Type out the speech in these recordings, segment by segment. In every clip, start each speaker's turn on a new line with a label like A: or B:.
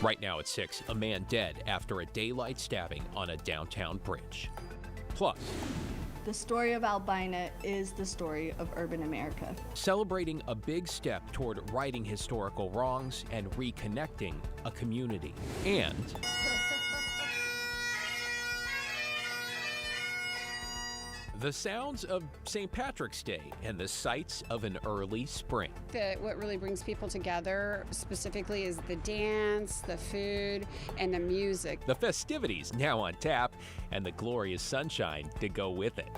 A: Right now at 6, a man dead after a daylight stabbing on a downtown bridge. Plus,
B: the story of Albina is the story of urban America.
A: Celebrating a big step toward righting historical wrongs and reconnecting a community. And the sounds of St. Patrick's Day and the sights of an early spring.
C: What really brings people together specifically is the dance, the food, and the music.
A: The festivities now on tap and the glorious sunshine to go with it.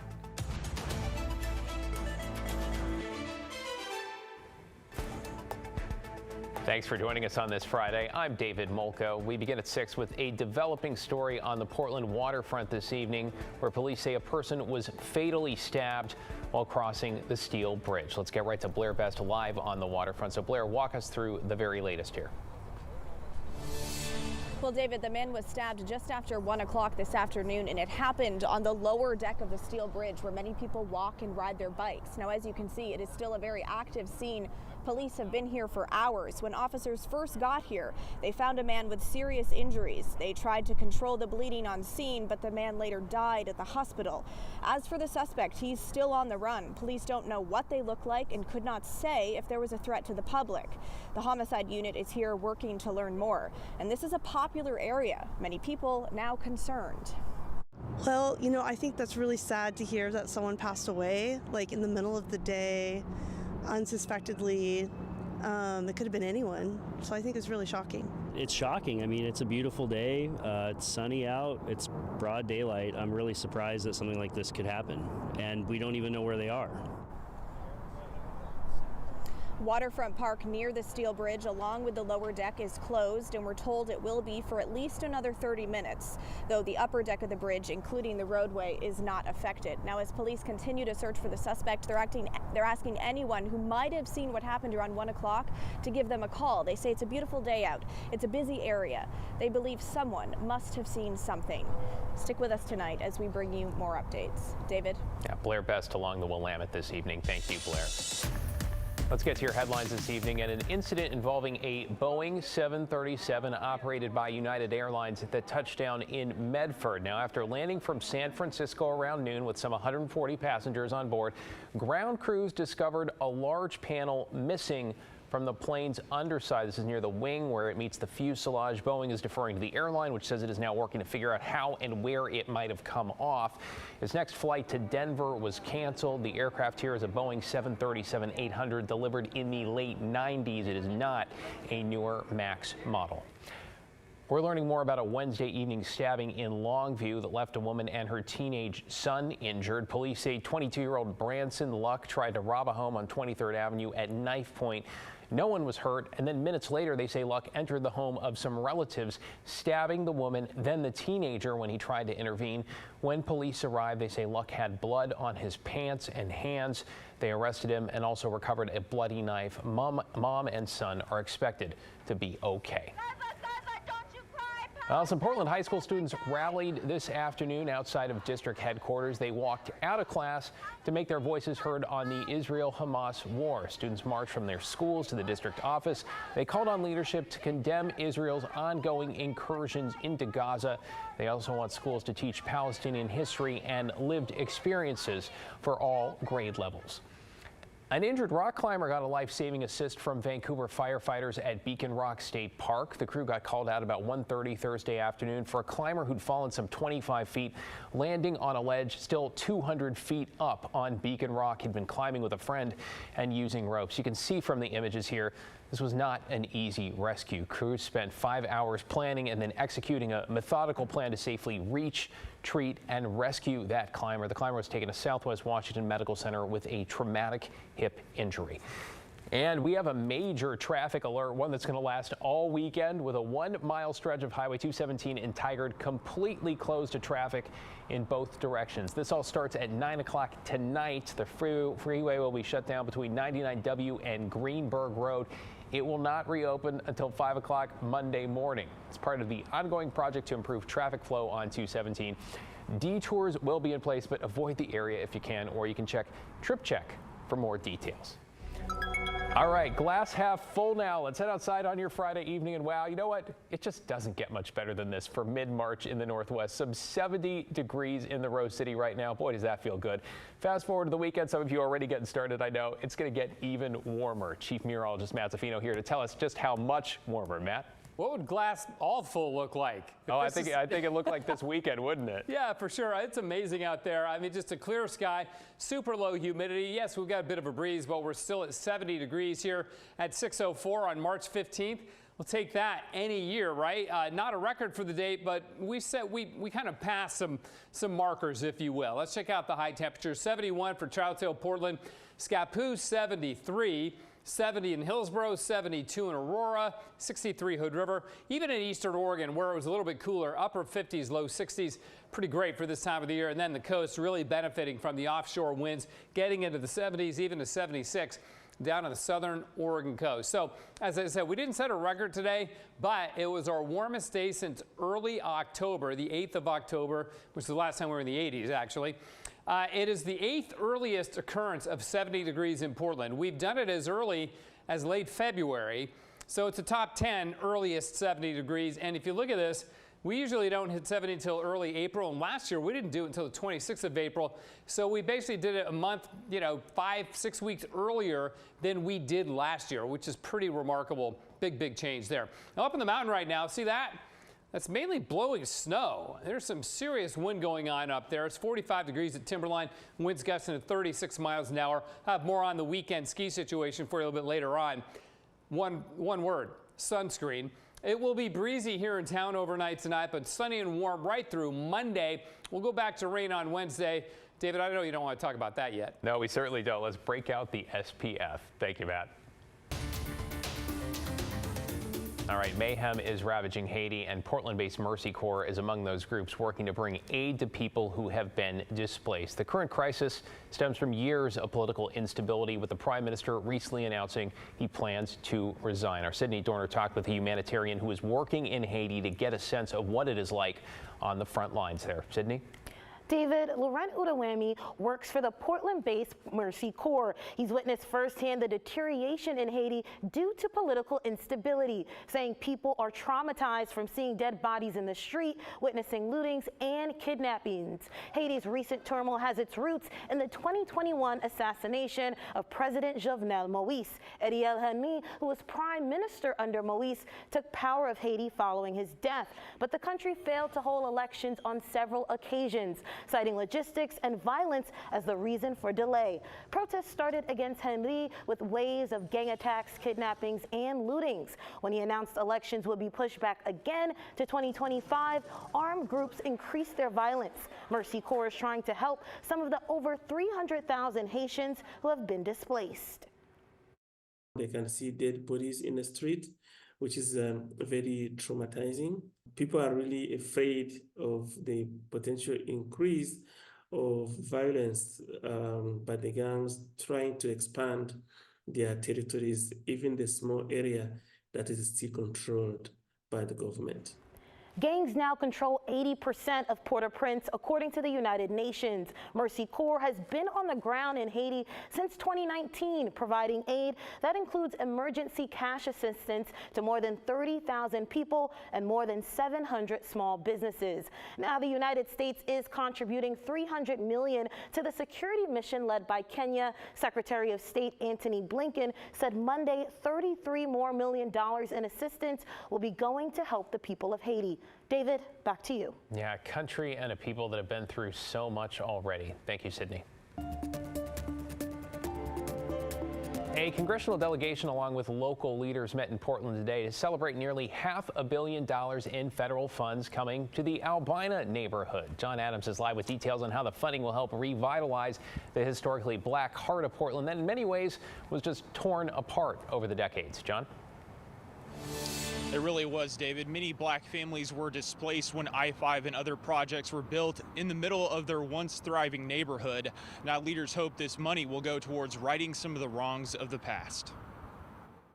A: Thanks for joining us on this Friday. I'm David Molko. We begin at 6 with a developing story on the Portland waterfront this evening, where police say a person was fatally stabbed while crossing the steel bridge. Let's get right to Blair Best live on the waterfront. So Blair, walk us through the very latest here.
D: Well, David, the man was stabbed just after 1 o'clock this afternoon, and it happened on the lower deck of the steel bridge where many people walk and ride their bikes. Now, as you can see, it is still a very active scene. Police have been here for hours. When officers first got here, they found a man with serious injuries. They tried to control the bleeding on scene, but the man later died at the hospital. As for the suspect, he's still on the run. Police don't know what they look like and could not say if there was a threat to the public. The homicide unit is here working to learn more. And this is a popular area. Many people now concerned.
E: Well, I think that's really sad to hear that someone passed away, like in the middle of the day, unsuspectedly. It could have been anyone. So I think it's really shocking.
F: It's shocking. I mean, it's a beautiful day. It's sunny out. It's broad daylight. I'm really surprised that something like this could happen. And we don't even know where they are.
D: Waterfront Park near the steel bridge along with the lower deck is closed, and we're told it will be for at least another 30 minutes, though the upper deck of the bridge, including the roadway, is not affected. Now, as police continue to search for the suspect, they're asking anyone who might have seen what happened around 1 o'clock to give them a call. They say it's a beautiful day out. It's a busy area. They believe someone must have seen something. Stick with us tonight as we bring you more updates. David?
A: Yeah, Blair Best along the Willamette this evening. Thank you, Blair. Let's get to your headlines this evening. And an incident involving a Boeing 737 operated by United Airlines that touched down in Medford. Now, after landing from San Francisco around noon with some 140 passengers on board, ground crews discovered a large panel missing from the plane's underside. This is near the wing where it meets the fuselage. Boeing is deferring to the airline, which says it is now working to figure out how and where it might have come off. Its next flight to Denver was canceled. The aircraft here is a Boeing 737-800 delivered in the late 90s. It is not a newer MAX model. We're learning more about a Wednesday evening stabbing in Longview that left a woman and her teenage son injured. Police say 22-year-old Branson Luck tried to rob a home on 23rd Avenue at knife point. No one was hurt, and then minutes later, they say Luck entered the home of some relatives, stabbing the woman, then the teenager when he tried to intervene. When police arrived, they say Luck had blood on his pants and hands. They arrested him and also recovered a bloody knife. Mom and son are expected to be okay. Some Portland high school students rallied this afternoon outside of district headquarters. They walked out of class to make their voices heard on the Israel-Hamas war. Students marched from their schools to the district office. They called on leadership to condemn Israel's ongoing incursions into Gaza. They also want schools to teach Palestinian history and lived experiences for all grade levels. An injured rock climber got a life-saving assist from Vancouver firefighters at Beacon Rock State Park. The crew got called out about 1:30 Thursday afternoon for a climber who'd fallen some 25 feet, landing on a ledge still 200 feet up on Beacon Rock. He'd been climbing with a friend and using ropes. You can see from the images here, this was not an easy rescue. Crews spent 5 hours planning and then executing a methodical plan to safely reach, treat, and rescue that climber. The climber was taken to Southwest Washington Medical Center with a traumatic hip injury. And we have a major traffic alert, one that's going to last all weekend, with a 1-mile stretch of Highway 217 in Tigard completely closed to traffic in both directions. This all starts at 9 o'clock tonight. The freeway will be shut down between 99W and Greenberg Road. It will not reopen until 5 o'clock Monday morning. It's part of the ongoing project to improve traffic flow on 217. Detours will be in place, but avoid the area if you can, or you can check TripCheck for more details. All right, glass half full now. Let's head outside on your Friday evening, and wow, you know what? It just doesn't get much better than this for mid-March in the Northwest. Some 70 degrees in the Rose City right now. Boy, does that feel good. Fast forward to the weekend. Some of you are already getting started. I know it's going to get even warmer. Chief Meteorologist Matt Zaffino here to tell us just how much warmer. Matt?
G: What would glass all full look like?
A: Oh, I think it looked like this weekend, wouldn't it?
G: Yeah, for sure. It's amazing out there. I mean, just a clear sky, super low humidity. Yes, we've got a bit of a breeze, but we're still at 70 degrees here at 6:04 on March 15th. We'll take that any year, right? Not a record for the date, but we kind of passed some markers, if you will. Let's check out the high temperatures. 71 for Childs Hill, Portland, Scappoose, 73. 70 in Hillsborough, 72 in Aurora, 63 Hood River. Even in eastern Oregon, where it was a little bit cooler, upper 50s, low 60s, pretty great for this time of the year. And then the coast really benefiting from the offshore winds, getting into the 70s, even to 76 down on the southern Oregon coast. So, as I said, we didn't set a record today, but it was our warmest day since early October, the 8th of October, which is the last time we were in the 80s, actually. It is the 8th earliest occurrence of 70 degrees in Portland. We've done it as early as late February, so it's a top 10 earliest 70 degrees. And if you look at this, we usually don't hit 70 until early April, and last year we didn't do it until the 26th of April. So we basically did it a month, 5-6 weeks earlier than we did last year, which is pretty remarkable. Big change there. Now up in the mountain right now, see that? That's mainly blowing snow. There's some serious wind going on up there. It's 45 degrees at Timberline. Winds gusting at 36 miles an hour. I'll have more on the weekend ski situation for you a little bit later on. One word, sunscreen. It will be breezy here in town overnight tonight, but sunny and warm right through Monday. We'll go back to rain on Wednesday. David, I know you don't want to talk about that yet.
A: No, we certainly don't. Let's break out the SPF. Thank you, Matt. All right, mayhem is ravaging Haiti, and Portland-based Mercy Corps is among those groups working to bring aid to people who have been displaced. The current crisis stems from years of political instability, with the Prime Minister recently announcing he plans to resign. Our Sydney Dorner talked with a humanitarian who is working in Haiti to get a sense of what it is like on the front lines there. Sydney?
H: David, Laurent Udawami works for the Portland-based Mercy Corps. He's witnessed firsthand the deterioration in Haiti due to political instability, saying people are traumatized from seeing dead bodies in the street, witnessing lootings and kidnappings. Haiti's recent turmoil has its roots in the 2021 assassination of President Jovenel Moïse. Ariel Henry, who was prime minister under Moïse, took power of Haiti following his death, but the country failed to hold elections on several occasions, citing logistics and violence as the reason for delay. Protests started against Henry with waves of gang attacks, kidnappings, and lootings. When he announced elections would be pushed back again to 2025, armed groups increased their violence. Mercy Corps is trying to help some of the over 300,000 Haitians who have been displaced.
I: They can see dead bodies in the street, which is very traumatizing. People are really afraid of the potential increase of violence by the gangs trying to expand their territories, even the small area that is still controlled by the government.
H: Gangs now control 80% of Port-au-Prince, according to the United Nations. Mercy Corps has been on the ground in Haiti since 2019, providing aid that includes emergency cash assistance to more than 30,000 people and more than 700 small businesses. Now, the United States is contributing $300 million to the security mission led by Kenya. Secretary of State Antony Blinken said Monday $33 million in assistance will be going to help the people of Haiti. David, back to you.
A: Yeah, a country and a people that have been through so much already. Thank you, Sydney. A congressional delegation along with local leaders met in Portland today to celebrate nearly $500 million in federal funds coming to the Albina neighborhood. John Adams is live with details on how the funding will help revitalize the historically black heart of Portland that in many ways was just torn apart over the decades. John?
J: It really was, David. Many black families were displaced when I-5 and other projects were built in the middle of their once thriving neighborhood. Now leaders hope this money will go towards righting some of the wrongs of the past.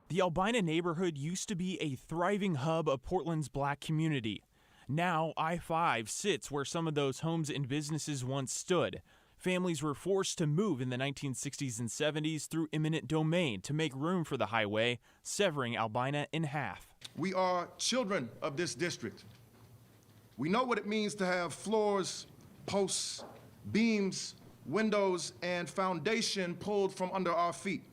J: The Albina neighborhood used to be a thriving hub of Portland's black community. Now I-5 sits where some of those homes and businesses once stood.
K: Families were forced to move in the 1960s and 70s through eminent domain to make room for the highway, severing Albina in half.
L: We are children of this district. We know what it means to have floors, posts, beams, windows, and foundation pulled from under our feet.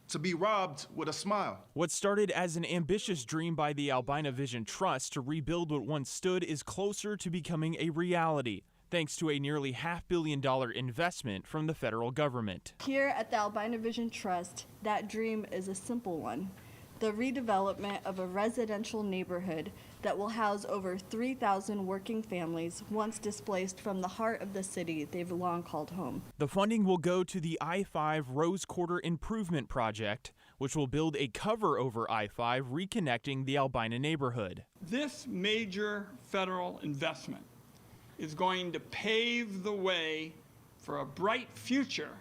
L: To be robbed with a smile.
K: What started as an ambitious dream by the Albina Vision Trust to rebuild what once stood is closer to becoming a reality, thanks to a nearly $500 million investment from the federal government.
B: Here at the Albina Vision Trust, that dream is a simple one. The redevelopment of a residential neighborhood that will house over 3,000 working families once displaced from the heart of the city they've long called home.
K: The funding will go to the I-5 Rose Quarter Improvement Project, which will build a cover over I-5 reconnecting the Albina neighborhood.
M: This major federal investment is going to pave the way for a bright future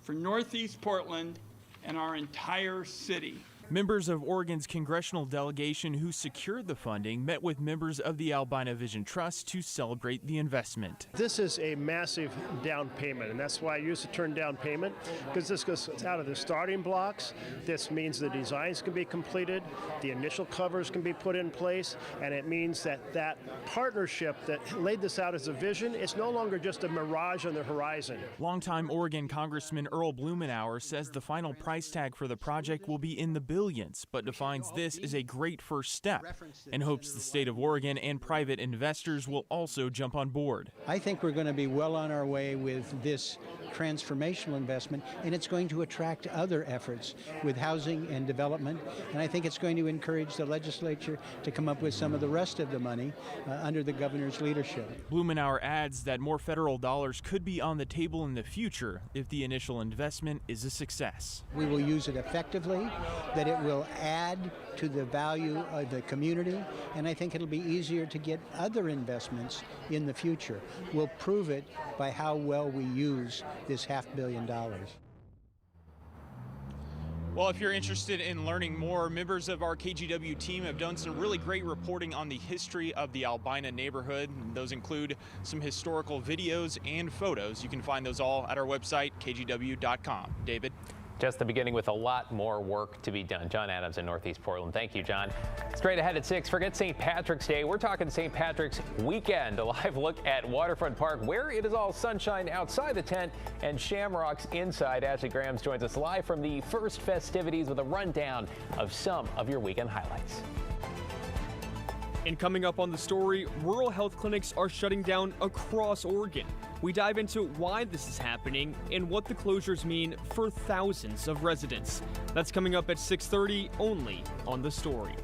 M: for Northeast Portland and our entire city.
K: Members of Oregon's congressional delegation who secured the funding met with members of the Albina Vision Trust to celebrate the investment.
N: This is a massive down payment, and that's why I use the term down payment, because this goes out of the starting blocks. This means the designs can be completed, the initial covers can be put in place, and it means that that partnership that laid this out as a vision, it's no longer just a mirage on the horizon.
K: Longtime Oregon Congressman Earl Blumenauer says the final price tag for the project will be in the billions, but defines this as a great first step and hopes the state of Oregon and private investors will also jump on board.
O: I think we're going to be well on our way with this transformational investment, and it's going to attract other efforts with housing and development, and I think it's going to encourage the legislature to come up with some of the rest of the money under the governor's leadership.
K: Blumenauer adds that more federal dollars could be on the table in the future if the initial investment is a success.
O: We will use it effectively, that it will add to the value of the community, and I think it'll be easier to get other investments in the future. We'll prove it by how well we use this $500 million.
J: Well, if you're interested in learning more, members of our KGW team have done some really great reporting on the history of the Albina neighborhood. Those include some historical videos and photos. You can find those all at our website, kgw.com. David?
A: Just the beginning with a lot more work to be done. John Adams in Northeast Portland. Thank you, John. Straight ahead at 6, forget St. Patrick's Day. We're talking St. Patrick's weekend. A live look at Waterfront Park, where it is all sunshine outside the tent and shamrocks inside. Ashley Grahams joins us live from the first festivities with a rundown of some of your weekend highlights.
P: And coming up on the story, rural health clinics are shutting down across Oregon. We dive into why this is happening and what the closures mean for thousands of residents. That's coming up at 6:30 only on The Story.